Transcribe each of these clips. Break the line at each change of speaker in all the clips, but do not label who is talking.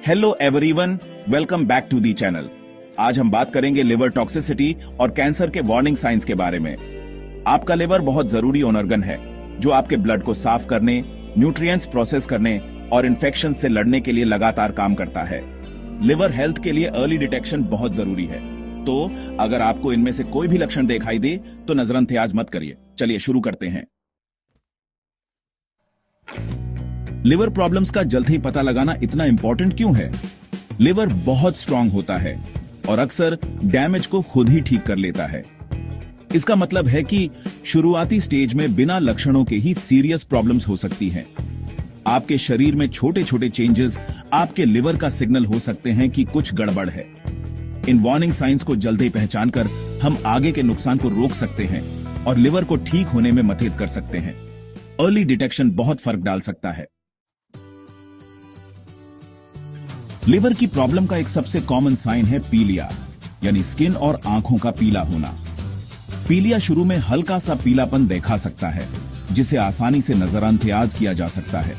Hello everyone, welcome back to the channel. आज हम बात करेंगे लिवर टॉक्सिसिटी और कैंसर के वार्निंग साइंस के बारे में। आपका लिवर बहुत जरूरी ऑर्गन है जो आपके ब्लड को साफ करने, न्यूट्रिएंट्स प्रोसेस करने और इन्फेक्शन से लड़ने के लिए लगातार काम करता है। लिवर हेल्थ के लिए अर्ली डिटेक्शन बहुत जरूरी है। तो अगर आपको इनमें से कोई भी लक्षण दिखाई दे तो नजरअंदाज मत करिए। चलिए शुरू करते हैं। लिवर प्रॉब्लम्स का जल्द ही पता लगाना इतना इंपॉर्टेंट क्यों है? लिवर बहुत स्ट्रांग होता है और अक्सर डैमेज को खुद ही ठीक कर लेता है। इसका मतलब है कि शुरुआती स्टेज में बिना लक्षणों के ही सीरियस प्रॉब्लम्स हो सकती हैं। आपके शरीर में छोटे छोटे चेंजेस आपके लिवर का सिग्नल हो सकते हैं कि कुछ गड़बड़ है। इन वार्निंग साइंस को जल्द ही पहचान कर हम आगे के नुकसान को रोक सकते हैं और लिवर को ठीक होने में मदद कर सकते हैं। अर्ली डिटेक्शन बहुत फर्क डाल सकता है। लिवर की प्रॉब्लम का एक सबसे कॉमन साइन है पीलिया, यानी स्किन और आंखों का पीला होना। पीलिया शुरू में हल्का सा पीलापन देखा सकता है, जिसे आसानी से नजरअंदाज किया जा सकता है।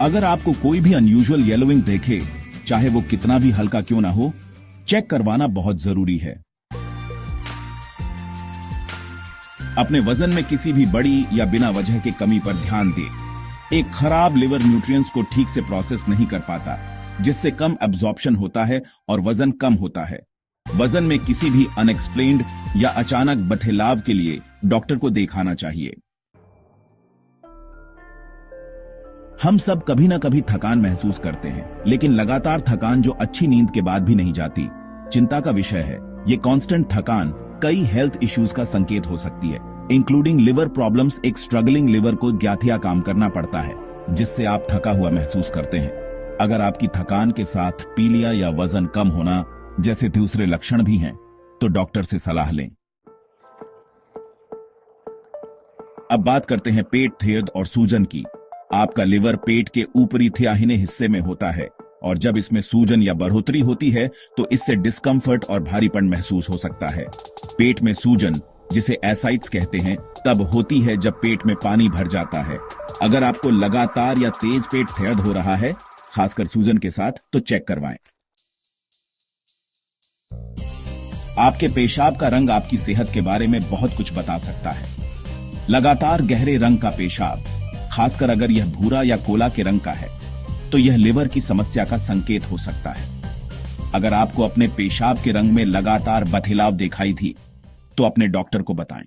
अगर आपको कोई भी अनयूजुअल येलोइंग देखे, चाहे वो कितना भी हल्का क्यों ना हो, चेक करवाना बहुत जरूरी है। अपने वजन में किसी भी बड़ी या बिना वजह के कमी पर ध्यान दें। एक खराब लिवर न्यूट्रिएंट्स को ठीक से प्रोसेस नहीं कर पाता, जिससे कम एब्जॉर्प्शन होता है और वजन कम होता है। वजन में किसी भी अनएक्सप्लेन्ड या अचानक बदलाव के लिए डॉक्टर को दिखाना चाहिए। हम सब कभी ना कभी थकान महसूस करते हैं, लेकिन लगातार थकान जो अच्छी नींद के बाद भी नहीं जाती, चिंता का विषय है। ये कांस्टेंट थकान कई हेल्थ इश्यूज का संकेत हो सकती है, इंक्लूडिंग लिवर प्रॉब्लम्स। एक स्ट्रगलिंग लिवर को ज्यादा काम करना पड़ता है, जिससे आप थका हुआ महसूस करते हैं। अगर आपकी थकान के साथ पीलिया या वजन कम होना जैसे दूसरे लक्षण भी हैं, तो डॉक्टर से सलाह लें। अब बात करते हैं पेट दर्द और सूजन की। आपका लिवर पेट के ऊपरी तिहाई हिस्से में होता है, और जब इसमें सूजन या बढ़ोतरी होती है तो इससे डिस्कम्फर्ट और भारीपन महसूस हो सकता है। पेट में सूजन, जिसे एसाइड्स कहते हैं, तब होती है जब पेट में पानी भर जाता है। अगर आपको लगातार या तेज पेट दर्द हो रहा है, खासकर सूजन के साथ, तो चेक करवाएं। आपके पेशाब का रंग आपकी सेहत के बारे में बहुत कुछ बता सकता है। लगातार गहरे रंग का पेशाब, खासकर अगर यह भूरा या कोला के रंग का है, तो यह लिवर की समस्या का संकेत हो सकता है। अगर आपको अपने पेशाब के रंग में लगातार बदलाव दिखाई दी, तो अपने डॉक्टर को बताएं।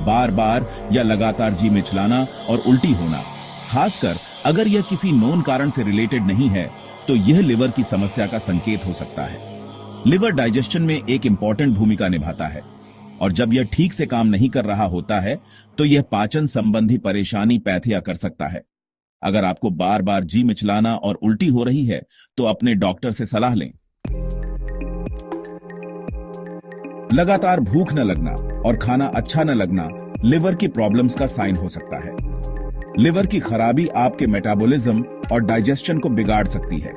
बार बार या लगातार जी मिचलाना और उल्टी होना, खासकर अगर यह किसी नोन कारण से रिलेटेड नहीं है, तो यह लिवर की समस्या का संकेत हो सकता है। लिवर डाइजेशन में एक इंपॉर्टेंट भूमिका निभाता है, और जब यह ठीक से काम नहीं कर रहा होता है, तो यह पाचन संबंधी परेशानी पैदा कर सकता है। अगर आपको बार बार जी मिचलाना और उल्टी हो रही है, तो अपने डॉक्टर से सलाह लें। लगातार भूख न लगना और खाना अच्छा न लगना लिवर की प्रॉब्लम्स का साइन हो सकता है। लिवर की खराबी आपके मेटाबॉलिज्म और डाइजेशन को बिगाड़ सकती है,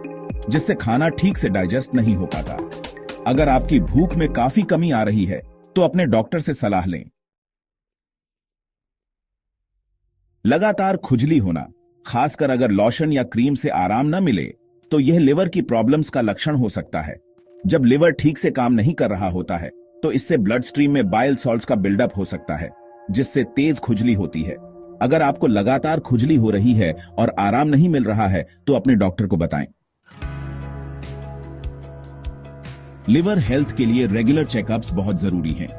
जिससे खाना ठीक से डाइजेस्ट नहीं हो पाता। अगर आपकी भूख में काफी कमी आ रही है, तो अपने डॉक्टर से सलाह लें। लगातार खुजली होना, खासकर अगर लोशन या क्रीम से आराम न मिले, तो यह लिवर की प्रॉब्लम्स का लक्षण हो सकता है। जब लिवर ठीक से काम नहीं कर रहा होता है, तो इससे ब्लड स्ट्रीम में बाइल सॉल्ट्स का बिल्डअप हो सकता है, जिससे तेज खुजली होती है। अगर आपको लगातार खुजली हो रही है और आराम नहीं मिल रहा है, तो अपने डॉक्टर को बताएं। लिवर हेल्थ के लिए रेगुलर चेकअप्स बहुत जरूरी हैं।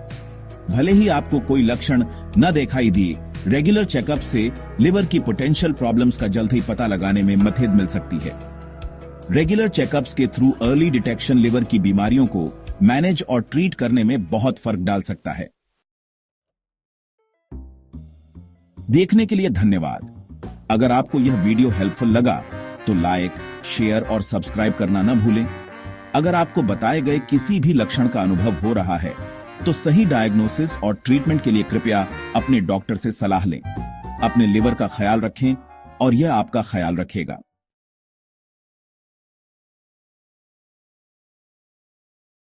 भले ही आपको कोई लक्षण न दिखाई दिए, रेगुलर चेकअप से लिवर की पोटेंशियल प्रॉब्लम्स का जल्द ही पता लगाने में मदद मिल सकती है। रेगुलर चेकअप्स के थ्रू अर्ली डिटेक्शन लिवर की बीमारियों को मैनेज और ट्रीट करने में बहुत फर्क डाल सकता है। देखने के लिए धन्यवाद। अगर आपको यह वीडियो हेल्पफुल लगा, तो लाइक, शेयर और सब्सक्राइब करना न भूलें। अगर आपको बताए गए किसी भी लक्षण का अनुभव हो रहा है, तो सही डायग्नोसिस और ट्रीटमेंट के लिए कृपया अपने डॉक्टर से सलाह लें। अपने लिवर का ख्याल रखें और यह आपका ख्याल रखेगा।